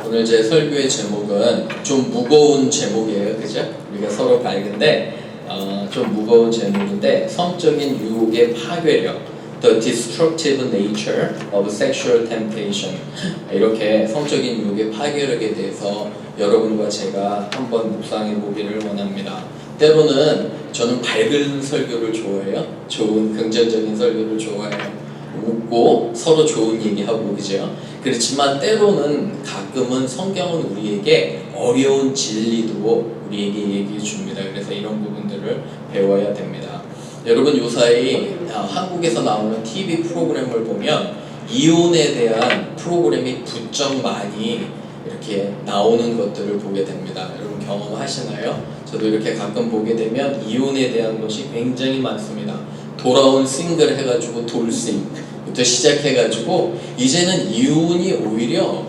오늘 제 설교의 제목은 좀 무거운 제목이에요, 그죠? 우리가 서로 밝은데 좀 무거운 제목인데 성적인 유혹의 파괴력, The Destructive Nature of Sexual Temptation. 이렇게 성적인 유혹의 파괴력에 대해서 여러분과 제가 한번 묵상해 보기를 원합니다. 때로는 저는 밝은 설교를 좋아해요. 좋은 긍정적인 설교를 좋아해요. 웃고 서로 좋은 얘기하고, 그죠? 그렇지만 때로는 가끔은 성경은 우리에게 어려운 진리도 우리에게 얘기해 줍니다. 그래서 이런 부분들을 배워야 됩니다. 여러분, 요사이 한국에서 나오는 TV 프로그램을 보면 이혼에 대한 프로그램이 부쩍 많이 이렇게 나오는 것들을 보게 됩니다. 여러분 경험하시나요? 저도 이렇게 가끔 보게 되면 이혼에 대한 것이 굉장히 많습니다. 돌아온 싱글 해가지고 돌싱부터 시작해가지고 이제는 이혼이 오히려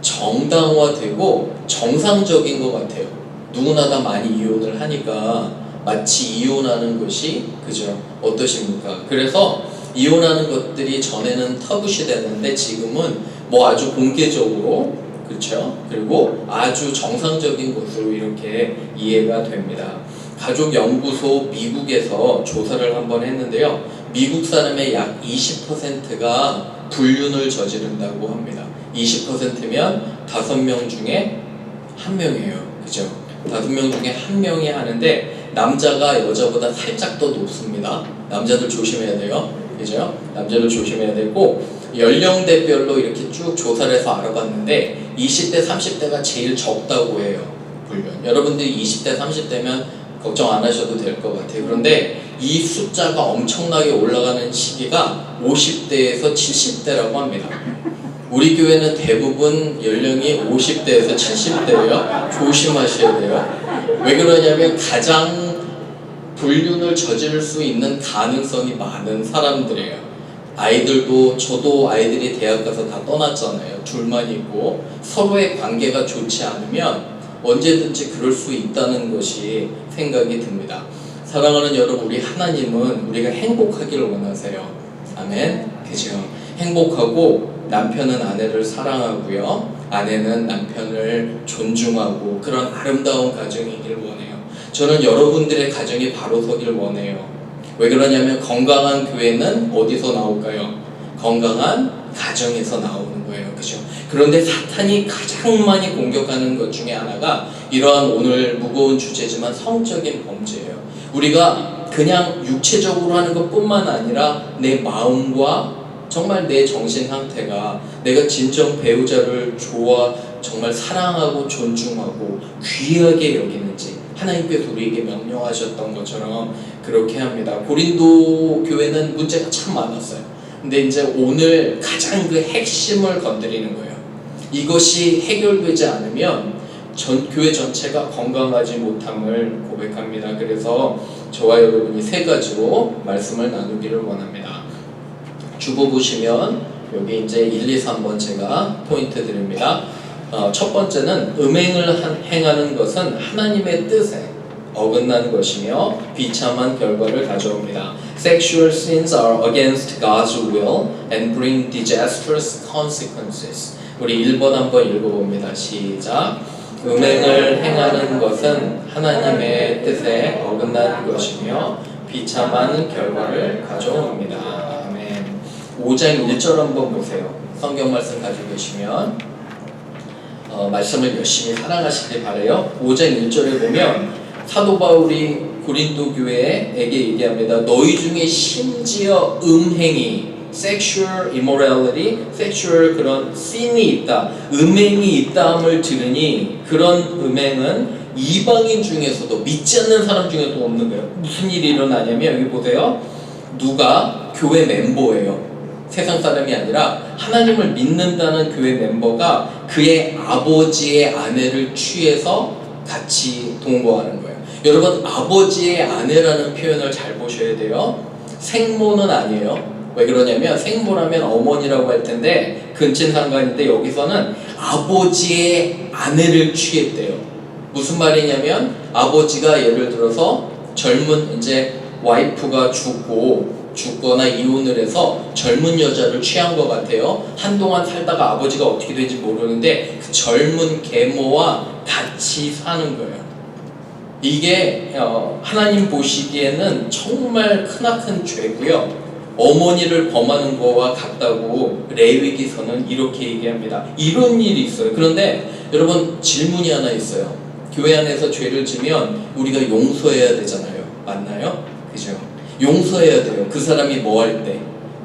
정당화되고 정상적인 것 같아요. 누구나 다 많이 이혼을 하니까 마치 이혼하는 것이, 그죠? 어떠십니까? 그래서 이혼하는 것들이 전에는 터부시됐는데 지금은 뭐 아주 공개적으로, 그렇죠? 그리고 아주 정상적인 것으로 이렇게 이해가 됩니다. 가족연구소 미국에서 조사를 한번 했는데요. 미국 사람의 약 20%가 불륜을 저지른다고 합니다. 20%면 5명 중에 1명이에요. 그죠? 5명 중에 1명이 하는데 남자가 여자보다 살짝 더 높습니다. 남자들 조심해야 돼요. 그죠? 남자들 조심해야 되고, 연령대별로 이렇게 쭉 조사를 해서 알아봤는데 20대, 30대가 제일 적다고 해요. 불륜. 여러분들이 20대, 30대면 걱정 안 하셔도 될 것 같아요. 그런데 이 숫자가 엄청나게 올라가는 시기가 50대에서 70대라고 합니다. 우리 교회는 대부분 연령이 50대에서 70대예요. 조심하셔야 돼요. 왜 그러냐면 가장 불륜을 저지를 수 있는 가능성이 많은 사람들이에요. 아이들도, 저도 아이들이 대학 가서 다 떠났잖아요. 둘만 있고 서로의 관계가 좋지 않으면 언제든지 그럴 수 있다는 것이 생각이 듭니다. 사랑하는 여러분, 우리 하나님은 우리가 행복하기를 원하세요. 아멘. 그죠? 행복하고 남편은 아내를 사랑하고요, 아내는 남편을 존중하고 그런 아름다운 가정이길 원해요. 저는 여러분들의 가정이 바로 서길 원해요. 왜 그러냐면 건강한 교회는 어디서 나올까요? 건강한 가정에서 나오는 거예요. 그죠? 그런데 사탄이 가장 많이 공격하는 것 중에 하나가 이러한 오늘 무거운 주제지만 성적인 범죄예요. 우리가 그냥 육체적으로 하는 것뿐만 아니라 내 마음과 정말 내 정신 상태가 내가 진정 배우자를 정말 사랑하고 존중하고 귀하게 여기는지 하나님께서 우리에게 명령하셨던 것처럼 그렇게 합니다. 고린도 교회는 문제가 참 많았어요. 근데 이제 오늘 가장 그 핵심을 건드리는 거예요. 이것이 해결되지 않으면 교회 전체가 건강하지 못함을 고백합니다. 그래서 저와 여러분이 3가지로 말씀을 나누기를 원합니다. 주보 보시면 여기 이제 1, 2, 3번 제가 포인트 드립니다. 첫 번째는 음행을 행하는 것은 하나님의 뜻에 어긋나는 것이며 비참한 결과를 가져옵니다. Sexual sins are against God's will and bring disastrous consequences. 우리 1번 한번 읽어봅니다. 시작. 음행을 행하는 것은 하나님의 뜻에 어긋나는 것이며 비참한 결과를 가져옵니다. 아멘. 5장 1절 한번 보세요. 성경 말씀 가지고 계시면 말씀을 열심히 살아가시길 바라요. 5장 1절에 보면 사도 바울이 고린도 교회에게 얘기합니다. 너희 중에 심지어 음행이, sexual immorality, sexual 그런 sin이 있다, 음행이 있다함을 들으니 그런 음행은 이방인 중에서도, 믿지 않는 사람 중에도 없는 거예요. 무슨 일이 일어나냐면 여기 보세요. 누가 교회 멤버예요. 세상 사람이 아니라 하나님을 믿는다는 교회 멤버가 그의 아버지의 아내를 취해서 같이 동거하는 거예요. 여러분, 아버지의 아내라는 표현을 잘 보셔야 돼요. 생모는 아니에요. 왜 그러냐면 생모라면 어머니라고 할 텐데 근친상간인데 여기서는 아버지의 아내를 취했대요. 무슨 말이냐면 아버지가 예를 들어서 젊은 이제 와이프가 죽고 죽거나 이혼을 해서 젊은 여자를 취한 것 같아요. 한동안 살다가 아버지가 어떻게 될지 모르는데 그 젊은 계모와 같이 사는 거예요. 이게 하나님 보시기에는 정말 크나큰 죄고요. 어머니를 범하는 거와 같다고 레위기서는 이렇게 얘기합니다. 이런 일이 있어요. 그런데 여러분 질문이 하나 있어요. 교회 안에서 죄를 지면 우리가 용서해야 되잖아요. 맞나요? 그죠? 용서해야 돼요. 그 사람이 뭐 할 때?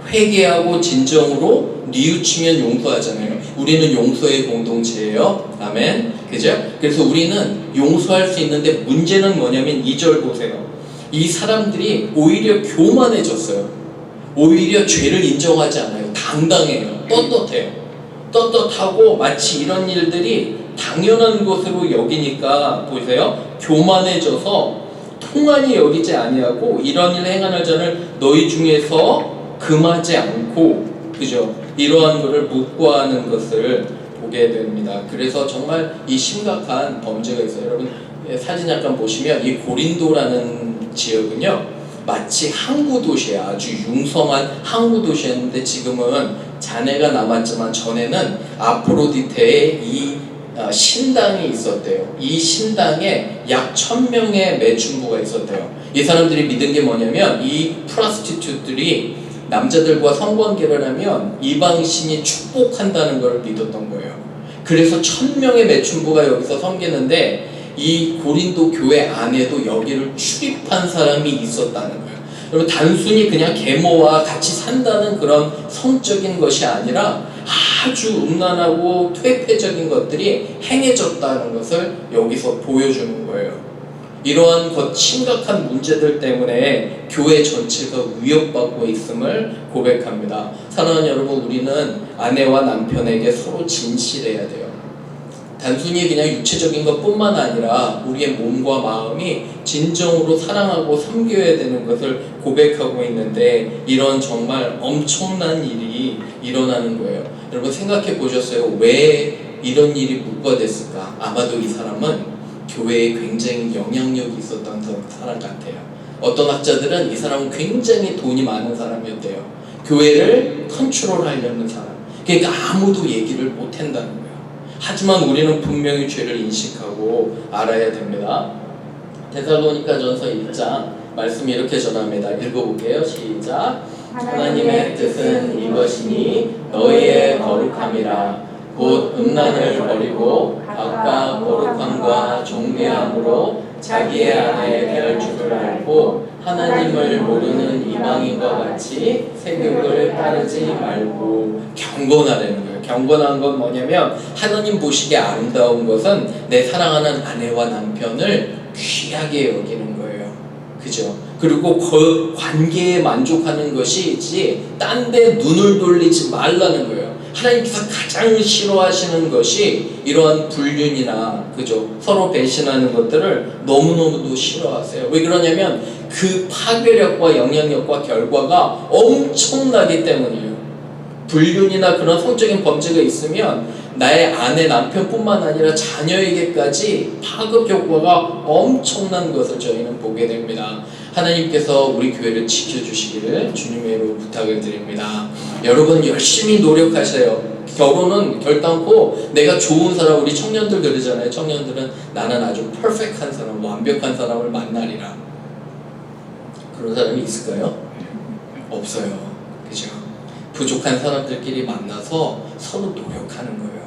회개하고 진정으로 뉘우치면 용서하잖아요. 우리는 용서의 공동체예요. 아멘. 그죠? 그래서 우리는 용서할 수 있는데 문제는 뭐냐면 2절 보세요. 이 사람들이 오히려 교만해졌어요. 오히려 죄를 인정하지 않아요. 당당해요. 떳떳해요. 떳떳하고 마치 이런 일들이 당연한 것으로 여기니까 보세요. 교만해져서 통한이 여기지 아니하고 이런 일을 행하는 자를 너희 중에서 금하지 않고, 그죠? 이러한 것을 묵과하는 것을 보게 됩니다. 그래서 정말 이 심각한 범죄가 있어요. 여러분 사진 잠깐 보시면 이 고린도라는 지역은요 마치 항구 도시에 아주 융성한 항구 도시였는데 지금은 잔해가 남았지만 전에는 아프로디테의 이 신당이 있었대요. 이 신당에 약 1000명의 매춘부가 있었대요. 이 사람들이 믿은 게 뭐냐면 이 프로스티튜트들이 남자들과 성관계를 하면 이방신이 축복한다는 걸 믿었던 거예요. 그래서 1000명의 매춘부가 여기서 섬기는데 이 고린도 교회 안에도 여기를 출입한 사람이 있었다는 거예요. 여러분 단순히 그냥 계모와 같이 산다는 그런 성적인 것이 아니라 아주 음란하고 퇴폐적인 것들이 행해졌다는 것을 여기서 보여주는 거예요. 이러한 심각한 문제들 때문에 교회 전체가 위협받고 있음을 고백합니다. 사랑하는 여러분, 우리는 아내와 남편에게 서로 진실해야 돼요. 단순히 그냥 육체적인 것뿐만 아니라 우리의 몸과 마음이 진정으로 사랑하고 섬겨야 되는 것을 고백하고 있는데 이런 정말 엄청난 일이 일어나는 거예요. 여러분 생각해 보셨어요? 왜 이런 일이 묵과됐을까? 아마도 이 사람은 교회에 굉장히 영향력이 있었던 사람 같아요. 어떤 학자들은 이 사람은 굉장히 돈이 많은 사람이었대요. 교회를 컨트롤하려는 사람. 그러니까 아무도 얘기를 못한다는 거예요. 하지만 우리는 분명히 죄를 인식하고 알아야 됩니다. 데살로니가전서 1장 말씀이 이렇게 전합니다. 읽어볼게요. 시작. 하나님의 뜻은 이것이니 너희의 거룩함이라. 곧 음란을 버리고 각각 거룩함과 정죄함으로 자기의 아내에 대할 줄을 알고 하나님을 모르는 이방인과 같이 세욕을 따르지 말고 경건하라는 거예요. 경건한 건 뭐냐면 하나님 보시기에 아름다운 것은 내 사랑하는 아내와 남편을 귀하게 여기는 거예요. 그죠? 그리고 그 관계에 만족하는 것이지 딴 데 눈을 돌리지 말라는 거예요. 하나님께서 가장 싫어하시는 것이 이러한 불륜이나 그죠? 서로 배신하는 것들을 너무너무도 싫어하세요. 왜 그러냐면 그 파괴력과 영향력과 결과가 엄청나기 때문이에요. 불륜이나 그런 성적인 범죄가 있으면 나의 아내, 남편뿐만 아니라 자녀에게까지 파급 효과가 엄청난 것을 저희는 보게 됩니다. 하나님께서 우리 교회를 지켜주시기를 주님의 이름으로 부탁을 드립니다. 여러분 열심히 노력하세요. 결혼은 결단코 내가 좋은 사람, 우리 청년들 그러잖아요. 청년들은 나는 아주 퍼펙트한 사람, 완벽한 사람을 만나리라. 그런 사람이 있을까요? 없어요. 그죠? 부족한 사람들끼리 만나서 서로 노력하는 거예요.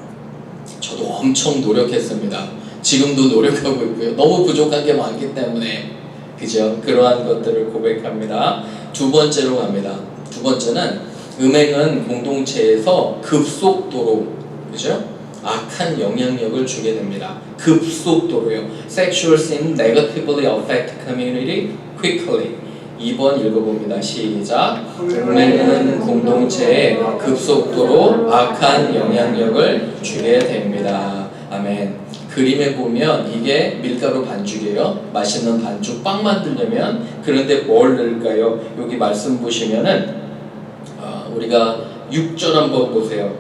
저도 엄청 노력했습니다. 지금도 노력하고 있고요. 너무 부족한 게 많기 때문에 그죠? 그러한 것들을 고백합니다. 두 번째로 갑니다. 두 번째는 음행은 공동체에서 급속도로 그죠? 악한 영향력을 주게 됩니다. 급속도로요. Sexual sin negatively affect community quickly. 2번 읽어봅니다. 시작. 음행은 공동체에 급속도로 악한 영향력을 주게 됩니다. 아멘. 그림에 보면 이게 밀가루 반죽이에요. 맛있는 반죽 빵 만들려면 그런데 뭘 넣을까요? 여기 말씀 보시면은 우리가 6절 한번 보세요.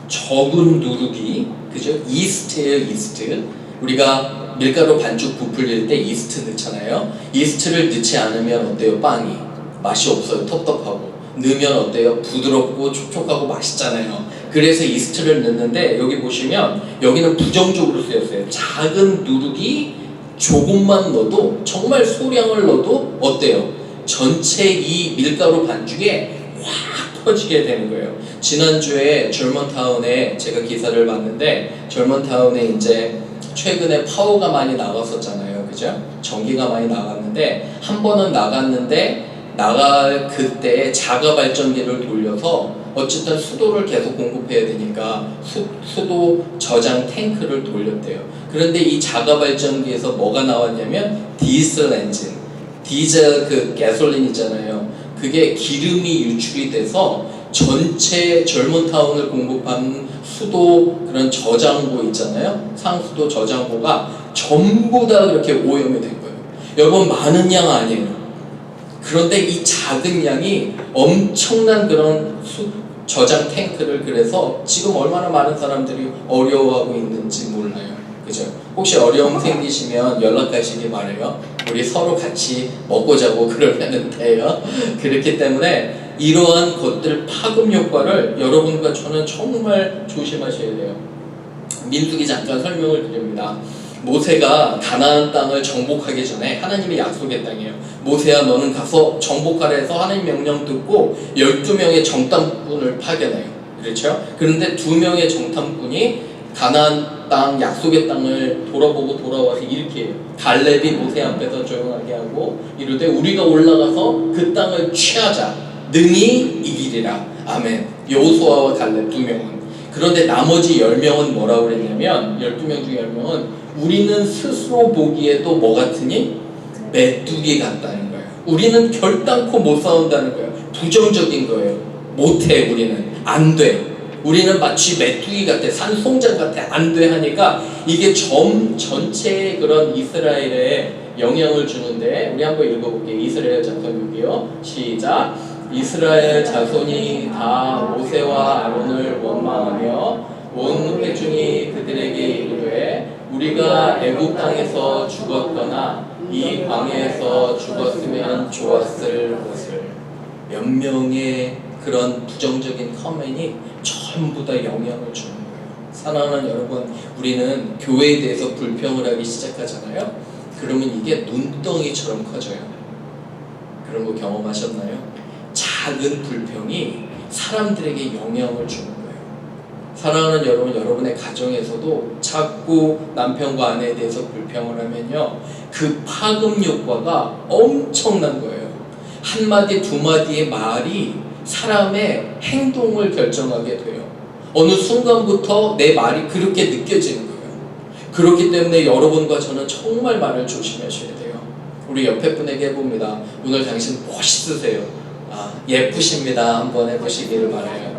적은 누르기, 그죠? 이스트예요, 이스트. 우리가 밀가루 반죽 부풀릴 때 이스트 넣잖아요. 이스트를 넣지 않으면 어때요? 빵이 맛이 없어요. 텁텁하고. 넣으면 어때요? 부드럽고 촉촉하고 맛있잖아요. 그래서 이스트를 넣는데 여기 보시면 여기는 부정적으로 쓰였어요. 작은 누룩이 조금만 넣어도 정말 소량을 넣어도 어때요? 전체 이 밀가루 반죽에 확 퍼지게 되는 거예요. 지난주에 절먼타운에 제가 기사를 봤는데 절먼타운에 이제 최근에 파워가 많이 나갔었잖아요. 그죠? 전기가 많이 나갔는데 한 번은 나갔는데 나갈 그때 자가 발전기를 돌려서 어쨌든 수도를 계속 공급해야 되니까 수도 저장 탱크를 돌렸대요. 그런데 이 자가 발전기에서 뭐가 나왔냐면 디젤 엔진, 디젤 그 가솔린 있잖아요. 그게 기름이 유출이 돼서 전체 젊은타운을 공급하는 수도 그런 저장고 있잖아요. 상수도 저장고가 전부 다 그렇게 오염이 된 거예요. 여러분 많은 양 아니에요. 그런데 이 작은 양이 엄청난 그런 저장 탱크를 그래서 지금 얼마나 많은 사람들이 어려워하고 있는지 몰라요. 그죠? 혹시 어려움 생기시면 연락하시기 바래요. 우리 서로 같이 먹고 자고 그러면 돼요. 그렇기 때문에 이러한 것들 파급 효과를 여러분과 저는 정말 조심하셔야 돼요. 민수기 잠깐 설명을 드립니다. 모세가 가나안 땅을 정복하기 전에 하나님의 약속의 땅이에요. 모세야 너는 가서 정복하라 해서 하나님 명령 듣고 12명의 정탐꾼을 파견해요. 그렇죠? 그런데 2명의 정탐꾼이 가나안 땅 약속의 땅을 돌아보고 돌아와서 이렇게 해요. 갈렙이 모세 앞에서 조용하게 하고 이르되 우리가 올라가서 그 땅을 취하자 능히 이기리라. 아멘. 여호수아와 갈렙 2명은. 그런데 나머지 10명은 뭐라고 그랬냐면 12명 중에 10명은 우리는 스스로 보기에도 뭐 같으니? 메뚜기 같다는 거예요. 우리는 결단코 못 싸운다는 거예요. 부정적인 거예요. 못해 우리는. 안 돼. 우리는 마치 메뚜기 같아. 산송장 같아. 안 돼 하니까 이게 전체의 그런 이스라엘에 영향을 주는데 우리 한번 읽어볼게요. 이스라엘 자손 6이요. 시작. 이스라엘 자손이 다 모세와 아론을 원망하며 온 회중이 그들에게 이르되 우리가 애굽 땅에서 죽었거나 이 광야에서 죽었으면 좋았을 것을. 몇 명의 그런 부정적인 커맨이 전부 다 영향을 주는 거예요. 사랑하는 여러분, 우리는 교회에 대해서 불평을 하기 시작하잖아요. 그러면 이게 눈덩이처럼 커져요. 그런 거 경험하셨나요? 작은 불평이 사람들에게 영향을 주는 거예요. 사랑하는 여러분, 여러분의 가정에서도 자꾸 남편과 아내에 대해서 불평을 하면요, 그 파급 효과가 엄청난 거예요. 한마디 두마디의 말이 사람의 행동을 결정하게 돼요. 어느 순간부터 내 말이 그렇게 느껴지는 거예요. 그렇기 때문에 여러분과 저는 정말 말을 조심하셔야 돼요. 우리 옆에 분에게 해봅니다. 오늘 당신 멋있으세요. 예쁘십니다. 한번 해보시기를 바라요.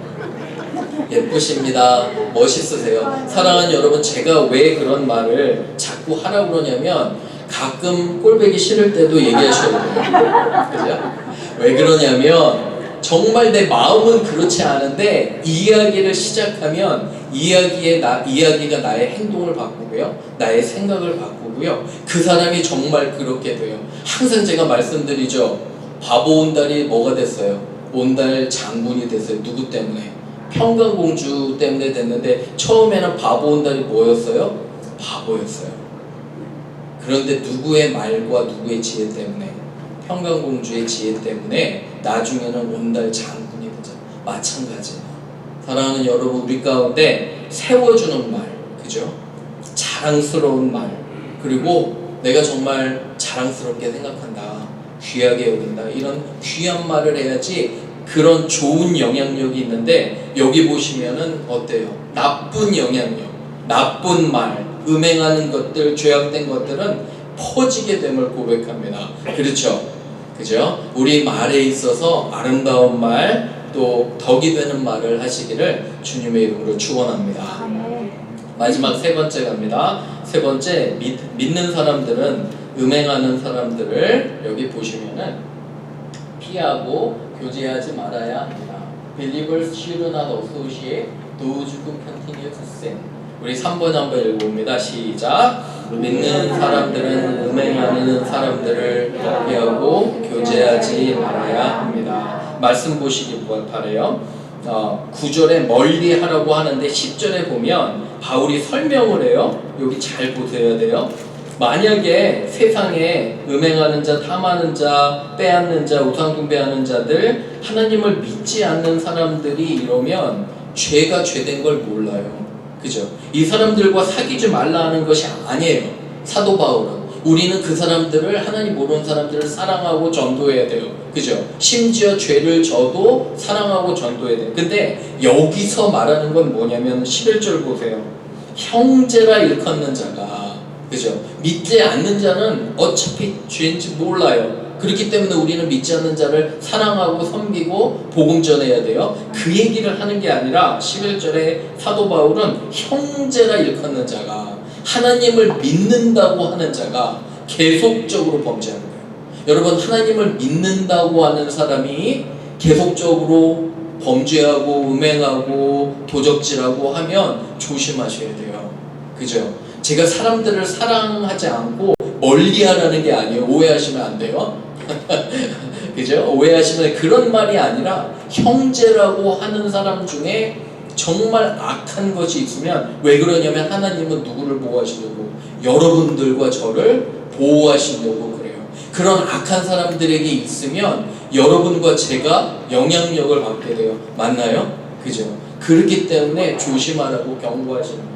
예쁘십니다. 멋있으세요. 사랑하는 여러분, 제가 왜 그런 말을 자꾸 하라고 그러냐면 가끔 꼴보기 싫을 때도 얘기하셔야 돼요. 그죠? 왜 그러냐면 정말 내 마음은 그렇지 않은데 이야기를 시작하면 이야기가 나의 행동을 바꾸고요, 나의 생각을 바꾸고요, 그 사람이 정말 그렇게 돼요. 항상 제가 말씀드리죠. 바보 온달이 뭐가 됐어요? 온달 장군이 됐어요. 누구 때문에? 평강공주 때문에 됐는데 처음에는 바보 온달이 뭐였어요? 바보였어요. 그런데 누구의 말과 누구의 지혜 때문에? 평강공주의 지혜 때문에 나중에는 온달 장군이 되죠. 마찬가지예요. 사랑하는 여러분, 우리 가운데 세워주는 말, 그죠? 자랑스러운 말, 그리고 내가 정말 자랑스럽게 생각한다, 귀하게 여긴다, 이런 귀한 말을 해야지 그런 좋은 영향력이 있는데, 여기 보시면은 어때요? 나쁜 영향력, 나쁜 말, 음행하는 것들, 죄악된 것들은 퍼지게 됨을 고백합니다. 그렇죠? 그죠? 우리 말에 있어서 아름다운 말, 또 덕이 되는 말을 하시기를 주님의 이름으로 축원합니다. 마지막 세 번째 갑니다. 세 번째, 믿는 사람들은 음행하는 사람들을 여기 보시면은 피하고 교제하지 말아야 합니다. Believers should not associate those who continue to sin. 우리 3번 한번 읽어봅니다. 시작. 믿는 사람들은 음행하는 사람들을 피하고 교제하지 말아야 합니다. 말씀 보시기 바라요. 9절에 멀리 하라고 하는데 10절에 보면 바울이 설명을 해요. 여기 잘 보셔야 돼요. 만약에 세상에 음행하는 자, 탐하는 자, 빼앗는 자, 우상숭배하는 자들, 하나님을 믿지 않는 사람들이 이러면 죄가 죄된 걸 몰라요. 그죠? 이 사람들과 사귀지 말라 하는 것이 아니에요. 사도 바울은 우리는 그 사람들을, 하나님 모르는 사람들을 사랑하고 전도해야 돼요. 그죠? 심지어 죄를 져도 사랑하고 전도해야 돼요. 근데 여기서 말하는 건 뭐냐면 11절 보세요. 형제라 일컫는 자가, 그죠? 믿지 않는 자는 어차피 죄인지 몰라요. 그렇기 때문에 우리는 믿지 않는 자를 사랑하고 섬기고 복음 전해야 돼요. 그 얘기를 하는 게 아니라 11절에 사도 바울은 형제라 일컫는 자가, 하나님을 믿는다고 하는 자가 계속적으로 범죄하는 거예요. 여러분, 하나님을 믿는다고 하는 사람이 계속적으로 범죄하고 음행하고 도적질하고 하면 조심하셔야 돼요. 그죠? 제가 사람들을 사랑하지 않고 멀리하라는 게 아니에요. 오해하시면 안 돼요. 그죠? 오해하시면, 그런 말이 아니라 형제라고 하는 사람 중에 정말 악한 것이 있으면, 왜 그러냐면 하나님은 누구를 보호하시려고? 여러분들과 저를 보호하시려고 그래요. 그런 악한 사람들에게 있으면 여러분과 제가 영향력을 받게 돼요. 맞나요? 그죠? 그렇기 때문에 조심하라고 경고하시는 거예요.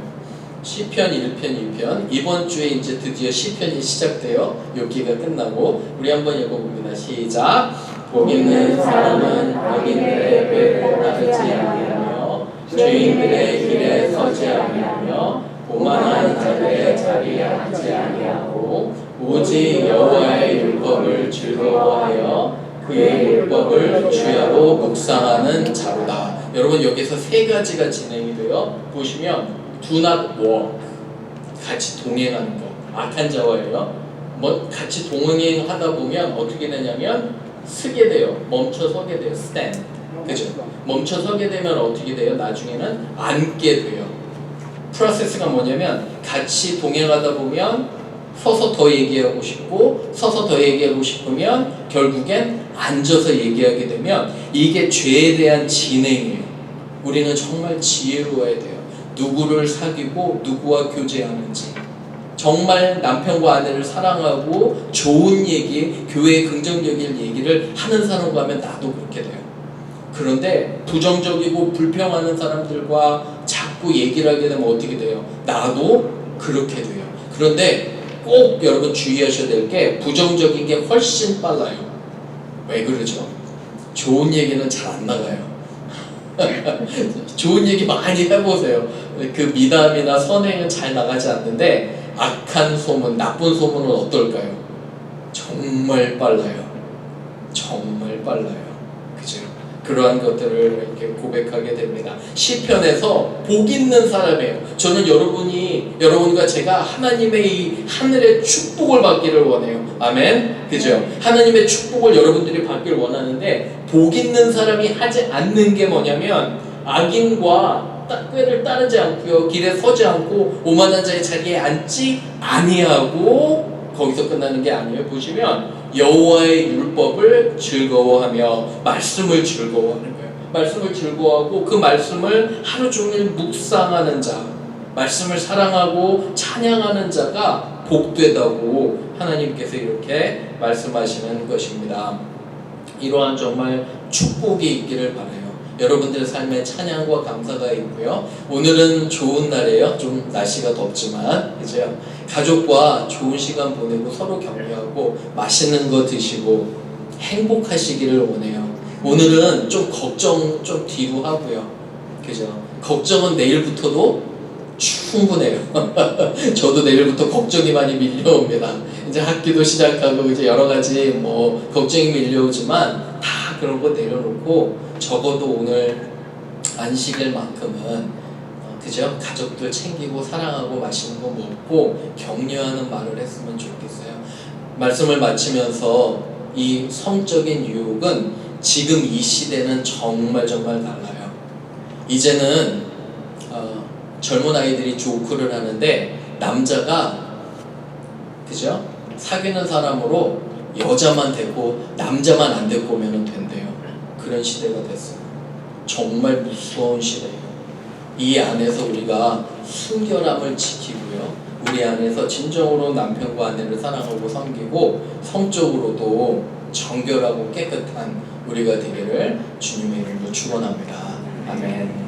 시편 1편, 2편. 이번 주에 이제 드디어 시편이 시작돼요. 여기가 끝나고 우리 한번 읽어봅니다. 시작. 복 있는 사람은 악인들의 꾀를 따르지 아니하며 죄인들의 길에 서지 아니하며 오만한 자들의 자리에 앉지 아니하고 오직 여호와의 율법을 즐거워하여 그의 율법을 주야로 묵상하는 자로다. 여러분, 여기서 세 가지가 진행이 돼요. 보시면 do not walk, 같이 동행하는 거. 악한 자와예요. 같이 동행하다 보면 어떻게 되냐면 서게 돼요. 멈춰 서게 돼요. stand. 그죠? 멈춰 서게 되면 어떻게 돼요? 나중에는 앉게 돼요. 프로세스가 뭐냐면 같이 동행하다 보면 서서 더 얘기하고 싶고, 서서 더 얘기하고 싶으면 결국엔 앉아서 얘기하게 되면 이게 죄에 대한 진행이에요. 우리는 정말 지혜로워야 돼요. 누구를 사귀고 누구와 교제하는지, 정말 남편과 아내를 사랑하고 좋은 얘기, 교회의 긍정적인 얘기를 하는 사람과 하면 나도 그렇게 돼요. 그런데 부정적이고 불평하는 사람들과 자꾸 얘기를 하게 되면 어떻게 돼요? 나도 그렇게 돼요. 그런데 꼭 여러분 주의하셔야 될 게, 부정적인 게 훨씬 빨라요. 왜 그러죠? 좋은 얘기는 잘 안 나가요. 좋은 얘기 많이 해보세요. 그 미담이나 선행은 잘 나가지 않는데, 악한 소문, 나쁜 소문은 어떨까요? 정말 빨라요. 정말 빨라요. 그죠? 그러한 것들을 이렇게 고백하게 됩니다. 시편에서 복 있는 사람이에요. 저는 여러분과 제가 하나님의 이 하늘의 축복을 받기를 원해요. 아멘. 그죠? 하나님의 축복을 여러분들이 받기를 원하는데, 복 있는 사람이 하지 않는 게 뭐냐면 악인과 꾀를 따르지 않고요, 길에 서지 않고 오만한 자의 자리에 앉지 아니하고, 거기서 끝나는 게 아니에요. 보시면 여호와의 율법을 즐거워하며, 말씀을 즐거워하는 거예요. 말씀을 즐거워하고 그 말씀을 하루 종일 묵상하는 자, 말씀을 사랑하고 찬양하는 자가 복되다고 하나님께서 이렇게 말씀하시는 것입니다. 이러한 정말 축복이 있기를 바라요. 여러분들 삶에 찬양과 감사가 있고요. 오늘은 좋은 날이에요. 좀 날씨가 덥지만, 그죠? 가족과 좋은 시간 보내고 서로 격려하고 맛있는 거 드시고 행복하시기를 원해요. 오늘은 좀 걱정 좀 뒤로 하고요. 그죠? 걱정은 내일부터도 충분해요. 저도 내일부터 걱정이 많이 밀려옵니다. 이제 학기도 시작하고 이제 여러 가지 걱정이 밀려오지만 다 그런 거 내려놓고 적어도 오늘 안식일만큼은 그죠? 가족들 챙기고 사랑하고 맛있는 거 먹고 격려하는 말을 했으면 좋겠어요. 말씀을 마치면서 이 성적인 유혹은 지금 이 시대는 정말 달라요. 이제는 젊은 아이들이 조크를 하는데 남자가 그죠? 사귀는 사람으로 여자만 되고 남자만 안 데리고 오면 된대요. 그런 시대가 됐어요. 정말 무서운 시대예요. 이 안에서 우리가 순결함을 지키고요, 우리 안에서 진정으로 남편과 아내를 사랑하고 섬기고 성적으로도 정결하고 깨끗한 우리가 되기를 주님의 이름으로 축원합니다. 아멘.